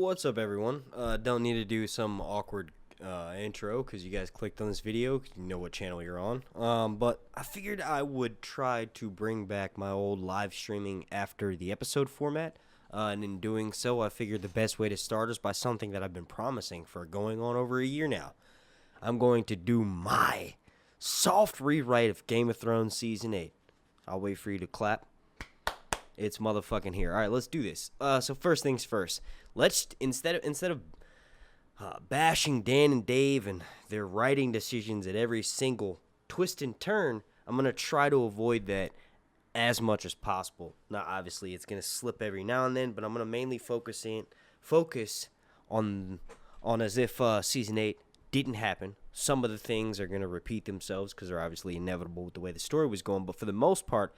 What's up, everyone? Don't need to do some awkward intro because you guys clicked on this video. 'Cause you know what channel you're on. But I figured I would try to bring back my old live streaming after the episode format. And in doing so, I figured the best way to start is by something that I've been promising for going on over a year now. I'm going to do my soft rewrite of Game of Thrones Season 8. I'll wait for you to clap. It's motherfucking here. All right, let's do this. So first things first. Let's instead of bashing Dan and Dave and their writing decisions at every single twist and turn, I'm gonna try to avoid that as much as possible. Now, obviously, it's gonna slip every now and then, but I'm gonna mainly focus on as if season 8 didn't happen. Some of the things are gonna repeat themselves because they're obviously inevitable with the way the story was going. But for the most part,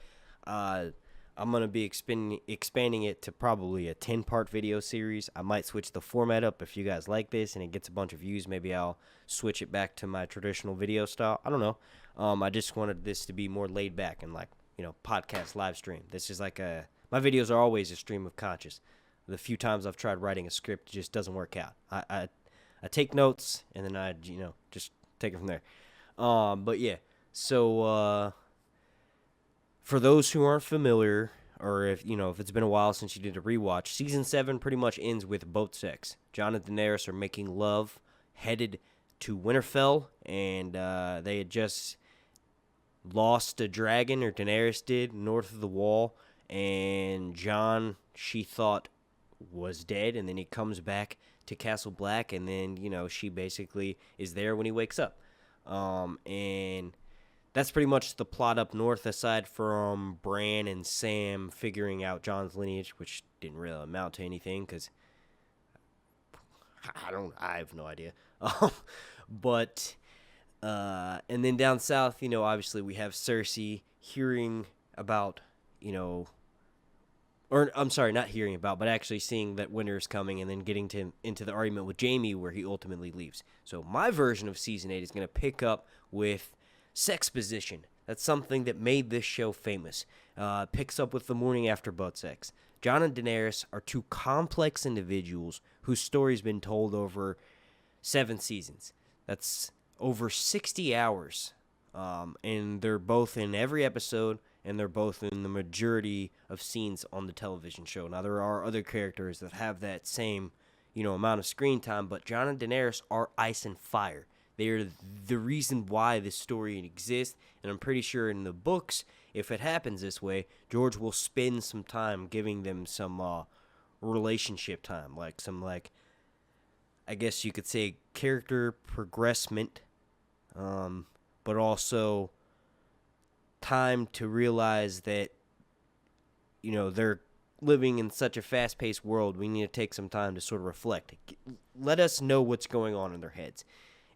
I'm going to be expanding it to probably a 10-part video series. I might switch the format up if you guys like this and it gets a bunch of views. Maybe I'll switch it back to my traditional video style. I don't know. I just wanted this to be more laid back and podcast live stream. This is my videos are always a stream of conscious. The few times I've tried writing a script, it just doesn't work out. I take notes and then I just take it from there. But yeah, so for those who aren't familiar, or if it's been a while since you did a rewatch, Season 7 pretty much ends with boat sex. Jon and Daenerys are making love, headed to Winterfell, and they had just lost a dragon, or Daenerys did, north of the wall, and Jon, she thought, was dead, and then he comes back to Castle Black, and then, she basically is there when he wakes up. And that's pretty much the plot up north, aside from Bran and Sam figuring out Jon's lineage, which didn't really amount to anything because I have no idea. But and then down south, obviously we have Cersei hearing about, or I'm sorry, not hearing about, but actually seeing that winter is coming and then getting into the argument with Jaime where he ultimately leaves. So my version of Season 8 is going to pick up with sexposition. That's something that made this show famous. Picks up with the morning after boat sex. Jon and Daenerys are two complex individuals whose story's been told over 7 seasons. That's over 60 hours. And they're both in every episode, and they're both in the majority of scenes on the television show. Now, there are other characters that have that same, amount of screen time, but Jon and Daenerys are ice and fire. They are the reason why this story exists, and I'm pretty sure in the books, if it happens this way, George will spend some time giving them some relationship time, I guess you could say character progressment, but also time to realize that, they're living in such a fast-paced world. We need to take some time to sort of reflect. Let us know what's going on in their heads.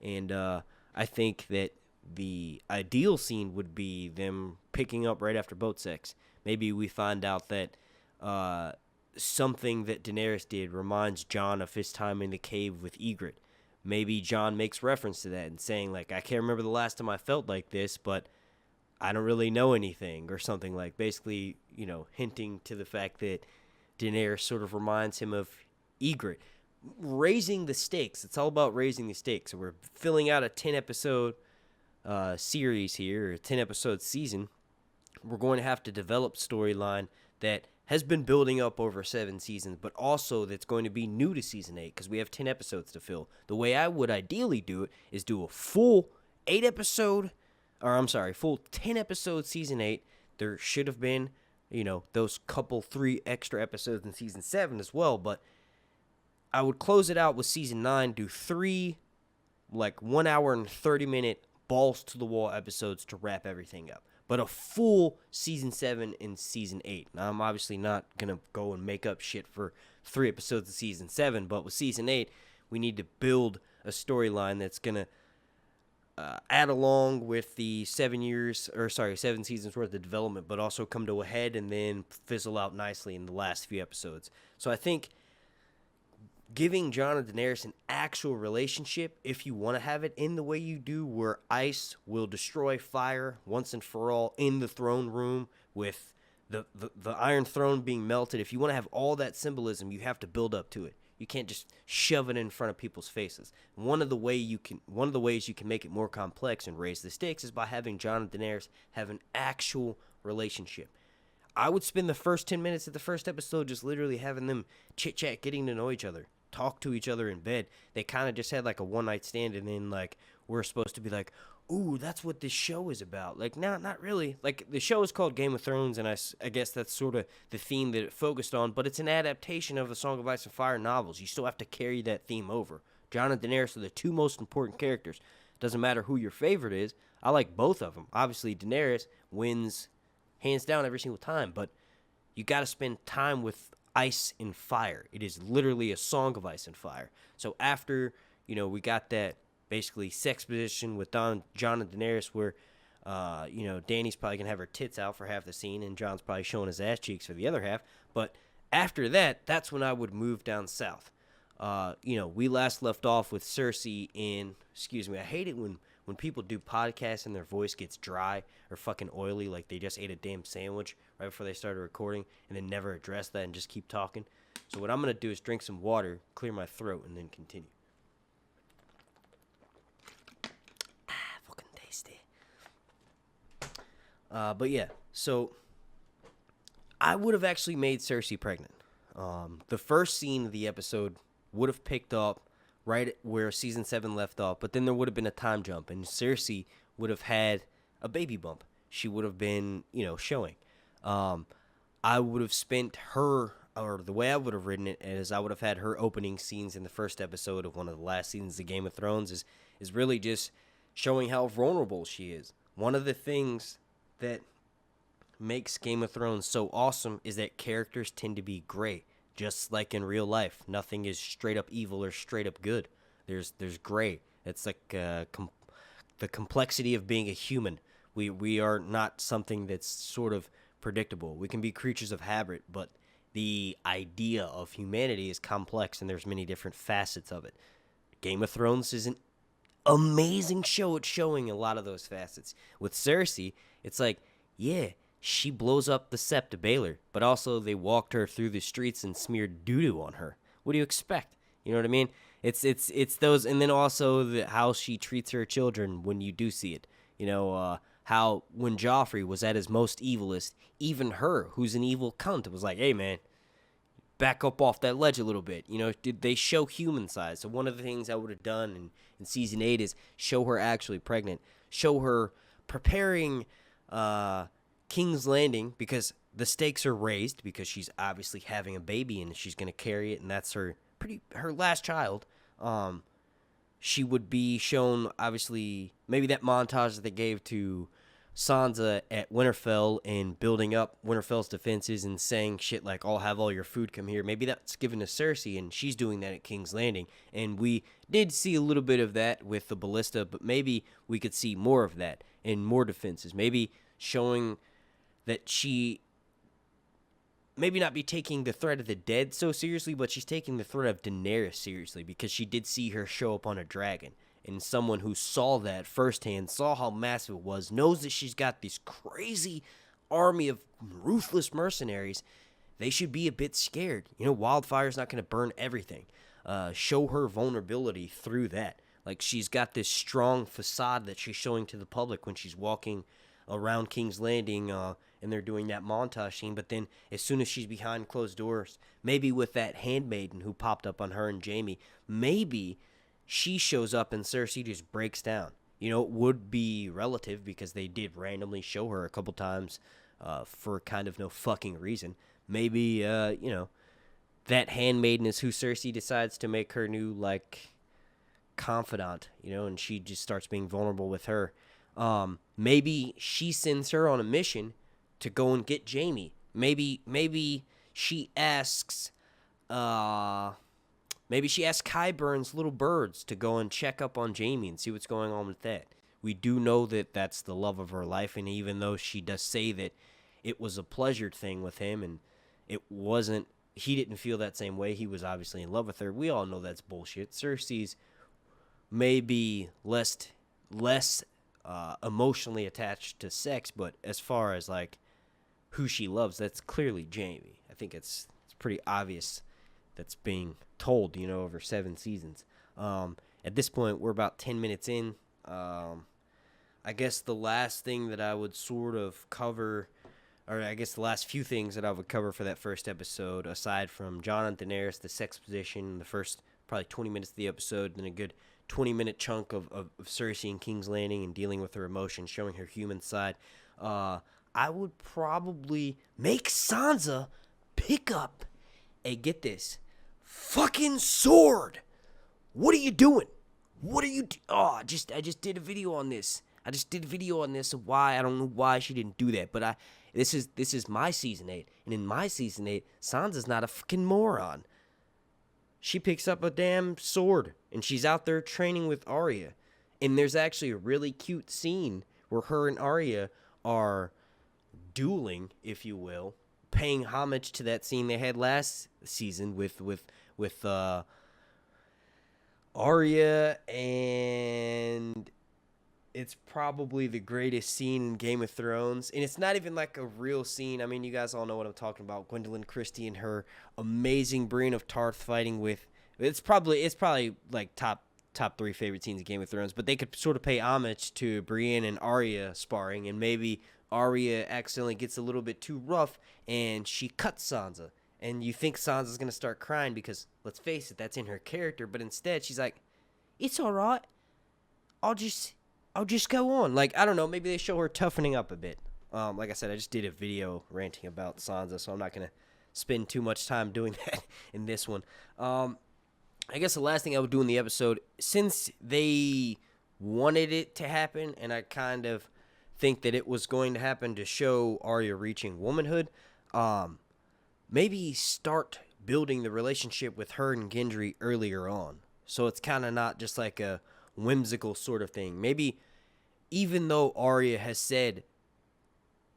And I think that the ideal scene would be them picking up right after boat sex. Maybe we find out that something that Daenerys did reminds Jon of his time in the cave with Ygritte. Maybe Jon makes reference to that and saying, I can't remember the last time I felt like this, but I don't really know anything, or something basically, hinting to the fact that Daenerys sort of reminds him of Ygritte. Raising the stakes. It's all about raising the stakes. So we're filling out a 10-episode series here, or a 10-episode season. We're going to have to develop storyline that has been building up over 7 seasons, but also that's going to be new to Season 8 because we have 10 episodes to fill. The way I would ideally do it is do a full 10-episode Season 8. There should have been, those 3 extra episodes in Season 7 as well, but I would close it out with Season 9, do 3, 1 hour and 30-minute balls-to-the-wall episodes to wrap everything up. But a full Season 7 and Season 8. Now, I'm obviously not going to go and make up shit for 3 episodes of Season 7, but with Season 8, we need to build a storyline that's going to add along with the 7 seasons worth of development, but also come to a head and then fizzle out nicely in the last few episodes. So I think giving Jon and Daenerys an actual relationship, if you want to have it in the way you do, where ice will destroy fire once and for all in the throne room, with the Iron Throne being melted, if you want to have all that symbolism, you have to build up to it. You can't just shove it in front of people's faces. One of the ways you can make it more complex and raise the stakes is by having Jon and Daenerys have an actual relationship. I would spend the first 10 minutes of the first episode just literally having them chit-chat, getting to know each other, talk to each other in bed. They kind of just had like a one-night stand, and then like we're supposed to be like, ooh, that's what this show is about. Like, no, not really. Like, the show is called Game of Thrones, and I guess that's sort of the theme that it focused on, but it's an adaptation of the Song of Ice and Fire novels. You still have to carry that theme over. Jon and Daenerys are the two most important characters. Doesn't matter who your favorite is. I like both of them. Obviously, Daenerys wins hands down every single time, but you got to spend time with ice and fire. It is literally a Song of Ice and Fire. So after, we got that basically sex position with Jon and Daenerys where, Dany's probably going to have her tits out for half the scene and Jon's probably showing his ass cheeks for the other half. But after that, that's when I would move down south. We last left off with Cersei in, I hate it when people do podcasts and their voice gets dry or fucking oily, like they just ate a damn sandwich right before they started recording and then never address that and just keep talking. So what I'm going to do is drink some water, clear my throat, and then continue. Fucking tasty. But yeah, so I would have actually made Cersei pregnant. The first scene of the episode would have picked up right where season 7 left off, but then there would have been a time jump, and Cersei would have had a baby bump. She would have been, showing. I would have spent her, or the way I would have written it is I would have had her opening scenes in the first episode of one of the last seasons of Game of Thrones is really just showing how vulnerable she is. One of the things that makes Game of Thrones so awesome is that characters tend to be gray. Just like in real life, nothing is straight up evil or straight up good. There's gray. It's like the complexity of being a human. We are not something that's sort of predictable. We can be creatures of habit, but the idea of humanity is complex, and there's many different facets of it. Game of Thrones is an amazing show at showing a lot of those facets. With Cersei, it's like, yeah, she blows up the Sept of Baelor, but also they walked her through the streets and smeared doo-doo on her. What do you expect? You know what I mean? It's those, and then also how she treats her children when you do see it. How when Joffrey was at his most evilest, even her, who's an evil cunt, was like, hey, man, back up off that ledge a little bit. Did they show human size? So one of the things I would have done in season 8 is show her actually pregnant, show her preparing King's Landing, because the stakes are raised because she's obviously having a baby and she's going to carry it, and that's her last child. She would be shown, obviously, maybe that montage that they gave to Sansa at Winterfell and building up Winterfell's defenses and saying shit like, I'll have all your food come here. Maybe that's given to Cersei, and she's doing that at King's Landing. And we did see a little bit of that with the ballista, but maybe we could see more of that and more defenses. Maybe showing that she maybe not be taking the threat of the dead so seriously, but she's taking the threat of Daenerys seriously, because she did see her show up on a dragon. And someone who saw that firsthand, saw how massive it was, knows that she's got this crazy army of ruthless mercenaries. They should be a bit scared. Wildfire's not going to burn everything. Show her vulnerability through that. Like, she's got this strong facade that she's showing to the public when she's walking around King's Landing, and they're doing that montage scene. But then as soon as she's behind closed doors, maybe with that handmaiden who popped up on her and Jaime, maybe she shows up and Cersei just breaks down. It would be relative because they did randomly show her a couple times for kind of no fucking reason. Maybe, that handmaiden is who Cersei decides to make her new, confidant, and she just starts being vulnerable with her. Maybe she sends her on a mission to go and get Jaime. Maybe she asks, Qyburn's little birds to go and check up on Jaime and see what's going on with that. We do know that that's the love of her life, and even though she does say that it was a pleasure thing with him and it wasn't, he didn't feel that same way. He was obviously in love with her. We all know that's bullshit. Cersei's maybe less emotionally attached to sex, but as far as who she loves, that's clearly Jaime. I think it's pretty obvious that's being told, over 7 seasons. At this point, we're about 10 minutes in. I guess the last thing that I would sort of cover, or I guess the last few things that I would cover for that first episode, aside from Jon and Daenerys, the sex position, the first probably 20 minutes of the episode, then a good 20-minute chunk of Cersei and King's Landing and dealing with her emotions, showing her human side. I would probably make Sansa pick up a, get this, fucking sword. What are you doing? What are you I just did a video on this. Of why. I don't know why she didn't do that, but this is my season 8, and in my season 8, Sansa's not a fucking moron. She picks up a damn sword, and she's out there training with Arya. And there's actually a really cute scene where her and Arya are dueling, if you will, paying homage to that scene they had last season with Arya, and it's probably the greatest scene in Game of Thrones. And it's not even like a real scene. I mean, you guys all know what I'm talking about. Gwendolyn Christie and her amazing Brienne of Tarth fighting with. It's probably like top 3 favorite scenes of Game of Thrones. But they could sort of pay homage to Brienne and Arya sparring, and maybe Arya accidentally gets a little bit too rough and she cuts Sansa. And you think Sansa's going to start crying because, let's face it, that's in her character. But instead, she's like, it's all right. I'll just go on. Like, I don't know, maybe they show her toughening up a bit. Like I said, I just did a video ranting about Sansa, so I'm not going to spend too much time doing that in this one. I guess the last thing I would do in the episode, since they wanted it to happen, and I kind of think that it was going to happen to show Arya reaching womanhood, maybe start building the relationship with her and Gendry earlier on. So it's kind of not just like a whimsical sort of thing. Maybe even though Arya has said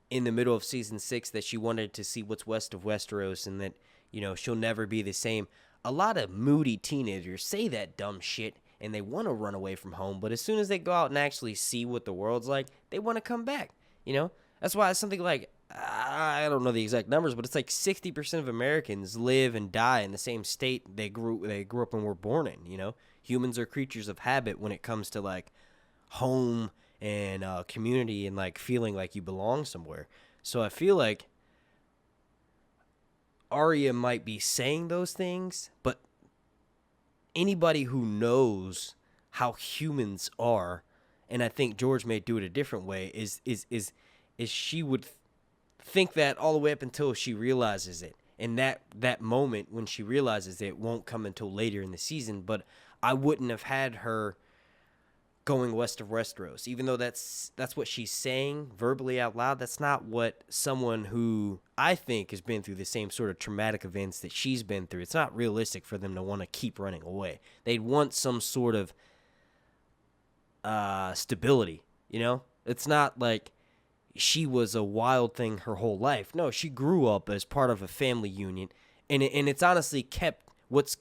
in the middle of season 6 that she wanted to see what's west of Westeros and that, she'll never be the same, a lot of moody teenagers say that dumb shit and they want to run away from home, but as soon as they go out and actually see what the world's like, they want to come back. That's why it's something like, I don't know the exact numbers, but it's like 60% of Americans live and die in the same state they grew up and were born in. Humans are creatures of habit when it comes to like home and community and like feeling like you belong somewhere. So I feel like Arya might be saying those things, but anybody who knows how humans are, and I think George may do it a different way, is she would think that all the way up until she realizes it. And that moment when she realizes it won't come until later in the season, but I wouldn't have had her going west of Westeros. Even though that's what she's saying verbally out loud, that's not what someone who I think has been through the same sort of traumatic events that she's been through, it's not realistic for them to want to keep running away. They'd want some sort of stability, It's not like she was a wild thing her whole life. No, she grew up as part of a family union, and it's honestly kept what's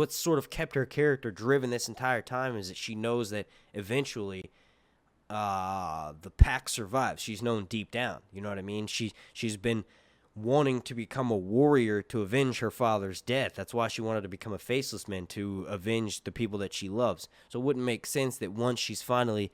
sort of kept her character driven this entire time is that she knows that eventually the pack survives. She's known deep down. You know what I mean? She's been wanting to become a warrior to avenge her father's death. That's why she wanted to become a faceless man, to avenge the people that she loves. So it wouldn't make sense that once she's finally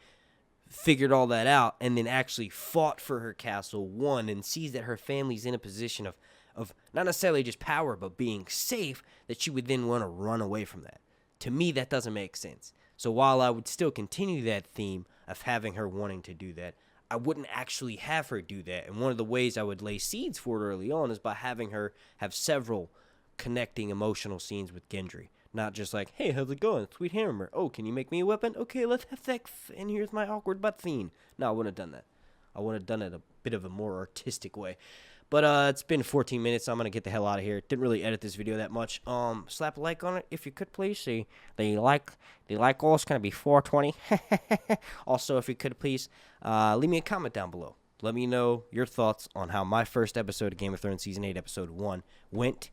figured all that out and then actually fought for her castle, won, and sees that her family's in a position of not necessarily just power, but being safe, that she would then want to run away from that. To me, that doesn't make sense. So while I would still continue that theme of having her wanting to do that, I wouldn't actually have her do that. And one of the ways I would lay seeds for it early on is by having her have several connecting emotional scenes with Gendry. Not just like, hey, how's it going? Sweet hammer. Oh, can you make me a weapon? Okay, let's have sex. And here's my awkward butt scene. No, I wouldn't have done that. I would have done it a bit of a more artistic way. But it's been 14 minutes, so I'm going to get the hell out of here. Didn't really edit this video that much. Slap a like on it if you could, please. The like goal is going to be 420. Also, if you could, please, leave me a comment down below. Let me know your thoughts on how my first episode of Game of Thrones Season 8, Episode 1 went.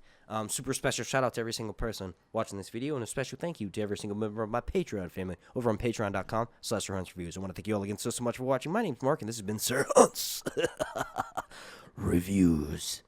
Super special shout out to every single person watching this video, and a special thank you to every single member of my Patreon family over on patreon.com/SirHuntsReviews. I want to thank you all again so much for watching. My name's Mark, and this has been Sir Hunts Reviews.